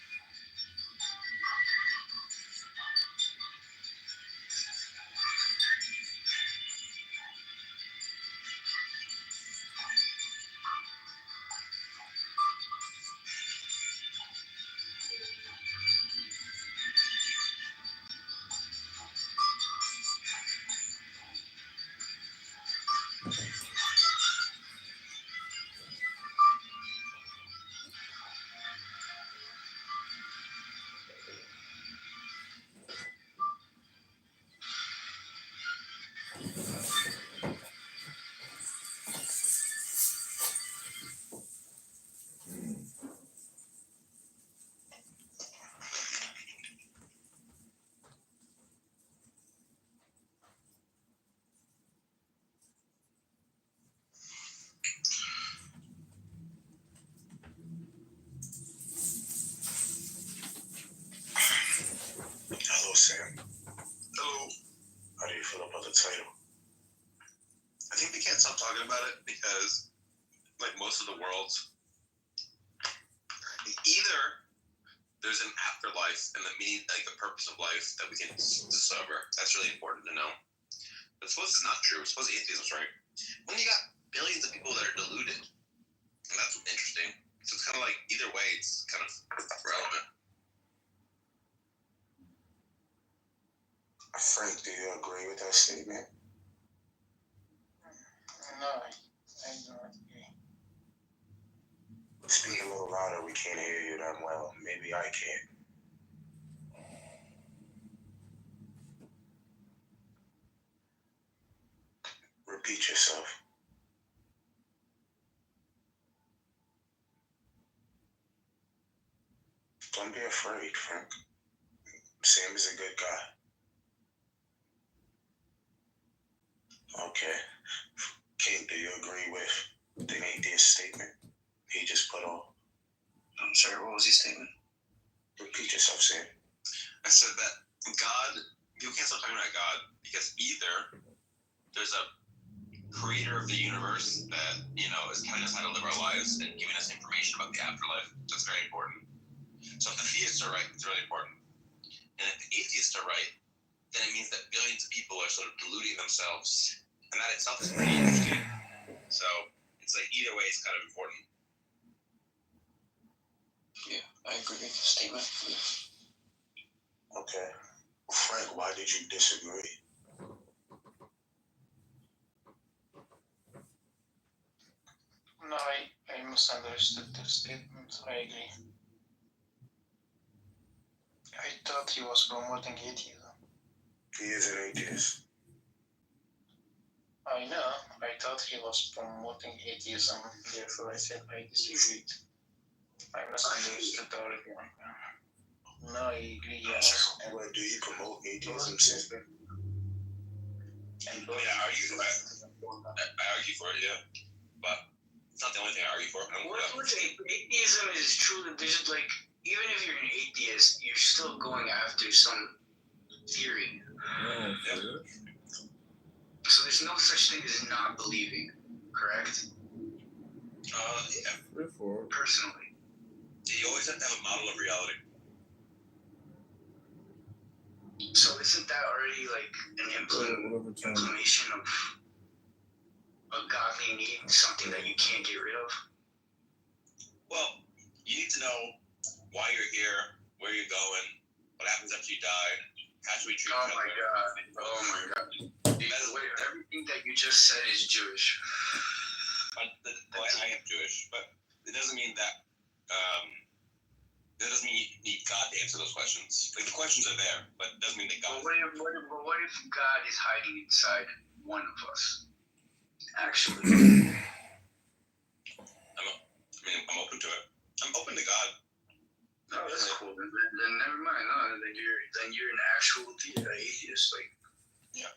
Hello, Sam. Hello. How do you feel about the title? I think they can't stop talking about it because, like most of the world's, either there's an afterlife and the meaning, like the purpose of life that we can discover. That's really important to know. But suppose it's not true. Suppose atheism's right. When you got billions of people that are deluded, and that's interesting. So it's kind of like either way, it's kind of relevant. Frank, do you agree with that statement? No, I don't agree. Speak a little louder. We can't hear you that well. Maybe I can. Repeat yourself. Don't be afraid, Frank. Sam is a good guy. Okay. Kate, do you agree with the atheist statement he just put on? I'm sorry, what was his statement? Repeat yourself, Sam. I said that God, people can't stop talking about God because either there's a creator of the universe that, is telling us how to live our lives and giving us information about the afterlife. That's very important. So if the theists are right, it's really important. And if the atheists are right, then it means that billions of people are sort of deluding themselves. And that itself is pretty interesting. So it's like either way is kind of important. Yeah, I agree with the statement. Okay. Frank, why did you disagree? No, I misunderstood the statement. I agree. I thought he was promoting atheism. He is an atheist. I know. I thought he was promoting atheism. Therefore, I said I disagreed. I misunderstood already. No, I agree. Yes. Well, do you promote atheism, sister? And I argue for it. I argue for it, yeah. But it's not the only thing I argue for. Atheism is true that there's like, even if you're an atheist, you're still going after some theory. Oh, Yeah. So there's no such thing as not believing, correct? Yeah. Therefore, Personally. You always have to have a model of reality. So isn't that already like an implementation of a godly need, something that you can't get rid of? Well, you need to know why you're here, where you're going, what happens after you die, how should we treat each other. Oh my god. Everything that you just said is Jewish. I am Jewish, but it doesn't mean that you need God to answer those questions. Like, the questions are there, but it doesn't mean that God. What if God is hiding inside one of us? Actually. I'm open to it. I'm open to God. No, that's cool. Then never mind. No, then you're an actual atheist. Like, yeah.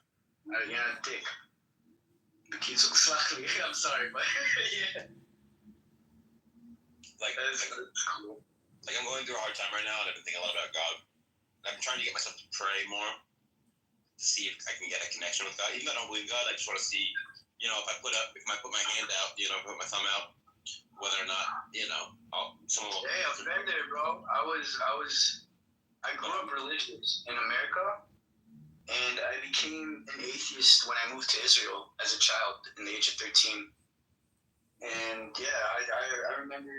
You're not a dick. The kids look slightly. I'm sorry, but yeah. Like I'm going through a hard time right now, and I've been thinking a lot about God. And I've been trying to get myself to pray more, to see if I can get a connection with God. Even though I don't believe in God, I just want to see, if I put my hand out, put my thumb out, whether or not, someone will. Hey, I've been there, bro. I grew up religious in America, and I became an atheist when I moved to Israel as a child in the age of 13. And yeah, I remember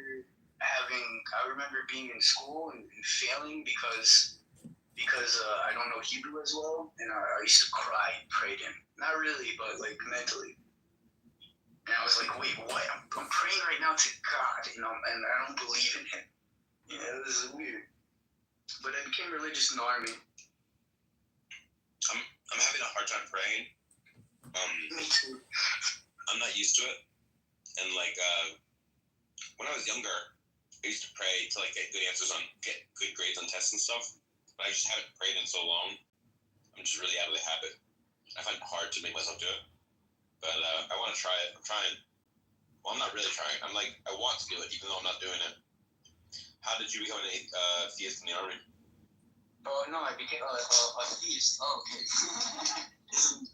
being in school and failing because I don't know Hebrew as well, and I used to cry and pray to him. Not really, but like mentally. And I was like, wait, what? I'm praying right now to God, and I don't believe in him. Yeah, this is weird. But I became religious in the army. I'm having a hard time praying. Me too. I'm not used to it. And when I was younger, I used to pray to get good grades on tests and stuff. But I just haven't prayed in so long. I'm just really out of the habit. I find it hard to make myself do it. But I want to try it. I'm trying. Well, I'm not really trying. I want to do it, even though I'm not doing it. How did you become an theist in the army? Oh, no, I became a theist. Oh, okay.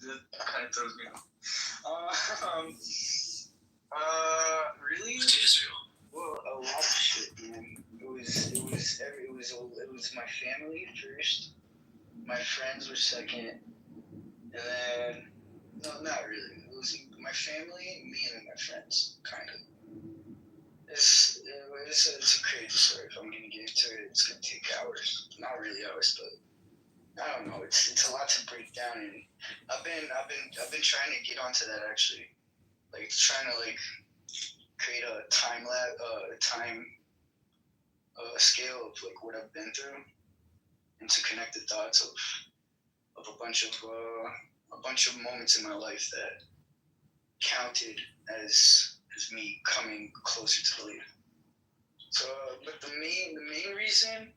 That kind of throws me off. Really? To Israel. Well, a lot of shit, man. It was my family first. My friends were second, and then no, not really. It was my family, me, and then my friends, kind of. It's a crazy story. If I'm gonna get into it, it's gonna take hours. Not really hours, but I don't know. It's a lot to break down, and I've been trying to get onto that actually, trying to create a time scale of what I've been through, and to connect the dots of a bunch of moments in my life that counted as me coming closer to belief. So, but the main reason,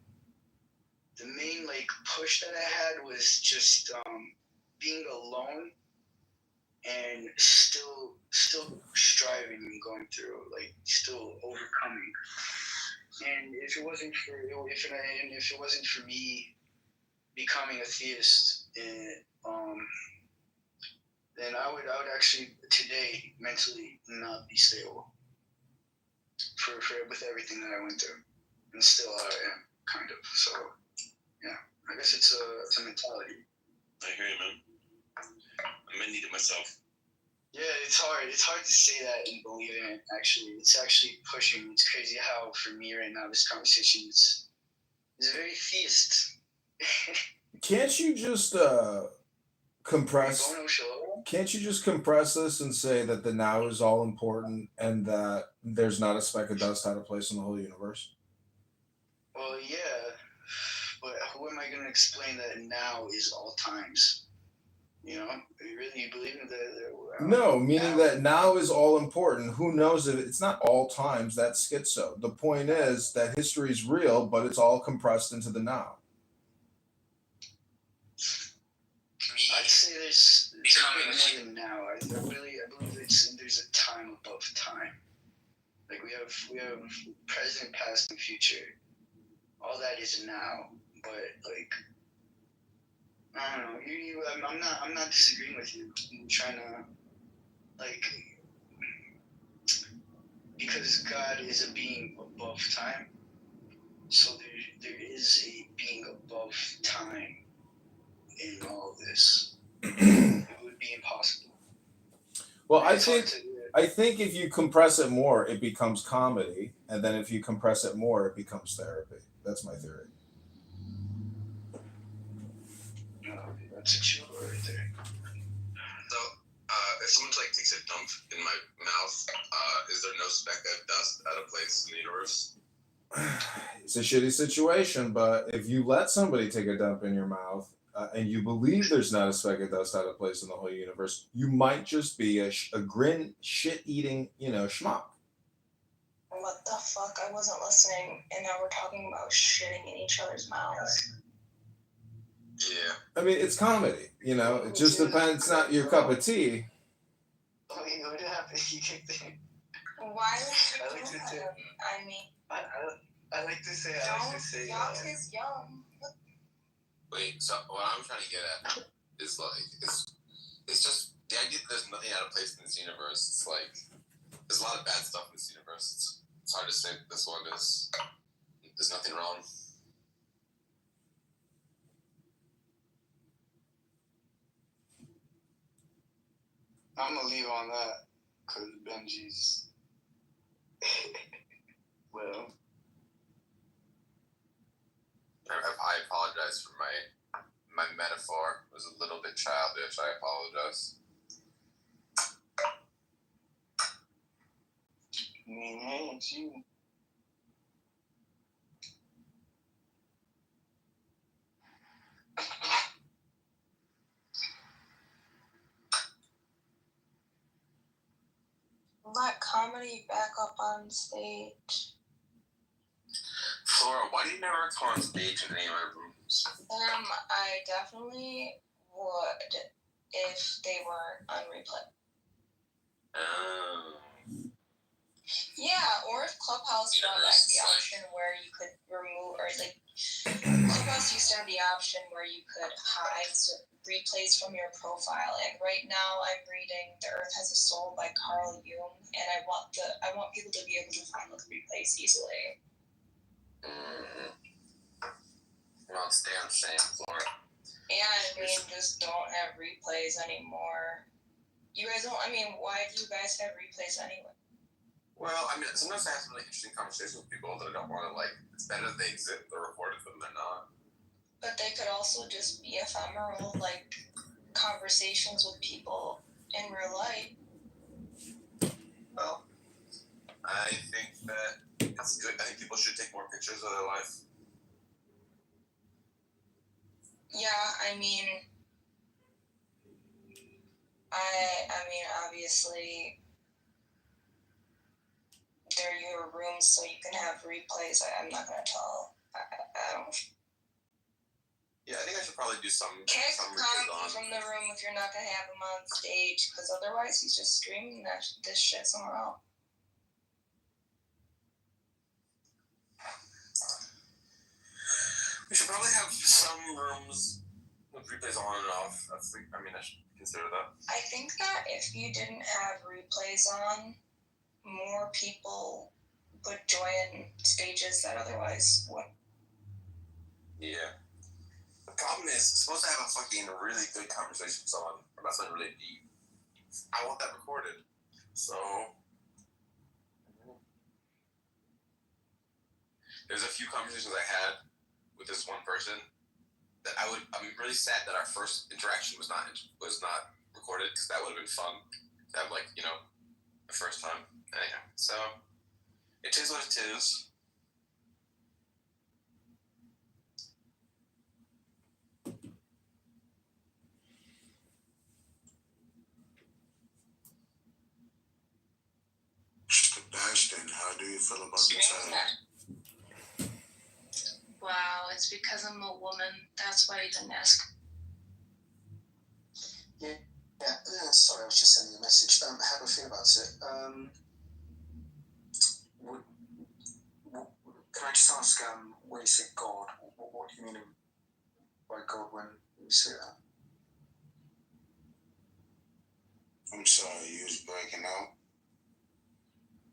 the main push that I had was just being alone and still striving and going through, still overcoming. And if it wasn't for me becoming a theist, then I would actually today mentally not be stable with everything that I went through, and still I am kind of. So yeah, I guess it's a mentality. I hear you, man. I'm in need of myself. Yeah, it's hard. It's hard to say that and believe in it. Actually, it's actually pushing. It's crazy how for me right now this conversation is very theist. Can't you just compress? Bono show. Can't you just compress this and say that the now is all important and that there's not a speck of dust out of place in the whole universe? Well, yeah, but who am I going to explain that now is all times? You know, you believe in No, meaning now? that now is all important. Who knows if it's not all times? That's schizo. The point is that history is real, but it's all compressed into the now. I'd say it's a bit more than now. I believe there's a time above time. Like we have present, past, and future. All that is now, but like I don't know. I'm not disagreeing with you. I'm trying to like because God is a being above time, so there is a being above time in all this. It would be impossible. Well, I think if you compress it more, it becomes comedy, and then if you compress it more, it becomes therapy. That's my theory. That's a chill right there. So, if someone like takes a dump in my mouth, is there no speck of dust out of place in the universe? It's a shitty situation, but if you let somebody take a dump in your mouth and you believe there's not a speck of dust out of place in the whole universe, you might just be a grin, shit-eating, schmuck. What the fuck? I wasn't listening, and now we're talking about shitting in each other's mouths. Yeah. I mean, it's comedy, It just depends. It's not your cup of tea. Oh, what happened? You kicked it. Why would you do that? I mean, I like to say. Young is young. Wait. So what I'm trying to get at is it's just the idea that there's nothing out of place in this universe. It's like there's a lot of bad stuff in this universe. It's hard to say that this one is. There's nothing wrong. I'm gonna leave on that because Benji's. Well, I apologize for my metaphor. It was a little bit childish. I apologize. I mean, hey, it's you. Let comedy back up on stage. Flora, why do you never come on stage in any of my rooms? I definitely would if they were on replay. Yeah, or if Clubhouse brought back the option where you could remove, or like, Clubhouse used to have the option where you could hide replays from your profile, and right now I'm reading The Earth Has a Soul by Carl Jung, and I want people to be able to find those replays easily. Not stay on the same floor. And just don't have replays anymore. You guys don't. Why do you guys have replays anyway? Well, sometimes I have some really interesting conversations with people that I don't want to it's better that they exist, they're recorded than they're not. But they could also just be ephemeral, like conversations with people in real life. Well, I think that it's good. I think people should take more pictures of their life. Yeah, obviously, they're your rooms, so you can have replays. I'm not gonna tell. I don't. Yeah, I think I should probably do some Kick replays on from the room if you're not gonna have him on stage, because otherwise he's just streaming this shit somewhere else. We should probably have some rooms with replays on and off. I should consider that. I think that if you didn't have replays on, more people would join stages that otherwise wouldn't. Yeah. The problem is, I'm supposed to have a fucking really good conversation with someone about something really deep. I want that recorded. So, there's a few conversations I had with this one person I'm really sad that our first interaction was not recorded, because that would have been fun to have, like, the first time. Anyhow, so it is what it is. Sebastian, how do you feel about the title? Wow, it's because I'm a woman. That's why you didn't ask. Yeah, sorry, I was just sending a message. How do I feel about it? Can I just ask, when you say God, what do you mean by God when you say that? I'm sorry, you was breaking out.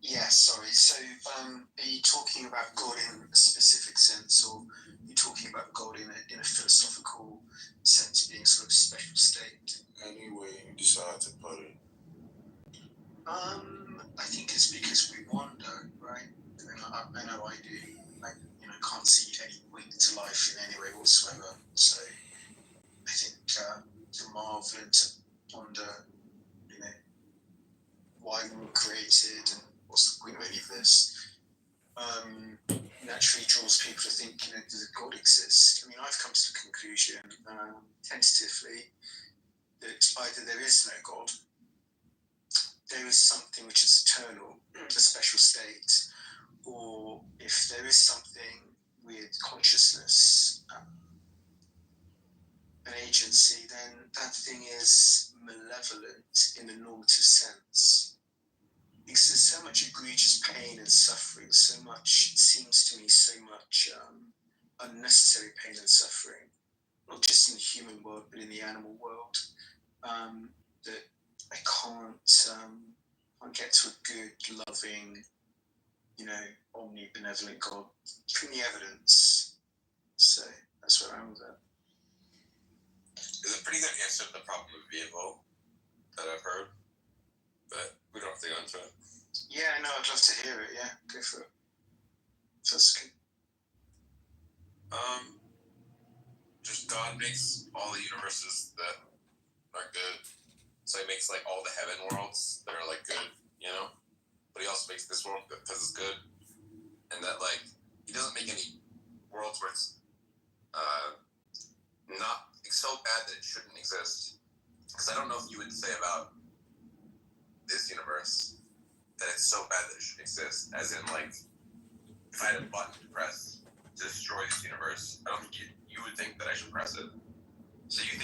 Yeah, sorry. So, are you talking about God in a specific sense, or are you talking about God in a philosophical sense, being sort of special state? Any way you decide to put it. I think it's because we wonder, right? I know I do. I can't see any point to life in any way whatsoever. So, I think to marvel and to wonder, why we were created and what's the point of any of this, naturally draws people to think, does a God exist? I mean, I've come to the conclusion, tentatively, that either there is no God, there is something which is eternal, a special state, or if there is something with consciousness, an agency, then that thing is malevolent in the normative sense. Because there's so much egregious pain and suffering, so much, it seems to me, so much unnecessary pain and suffering, not just in the human world, but in the animal world, that I can't get to a good, loving, omnibenevolent God from the evidence. So that's where I am with that. It's a pretty good answer to the problem of vehicle that I've heard, but we don't have to go into it. Yeah, no, I'd love to hear it. Yeah, go for it. That's good. Just God makes all the universes that are good. So he makes, like, all the heaven worlds that are, like, good, But he also makes this world because it's good. And that, like, he doesn't make any worlds where it's not so bad that it shouldn't exist. Because I don't know if you would say about this universe that it's so bad that it should exist. As in, like, if I had a button to press to destroy this universe, I don't think you would think that I should press it. So you think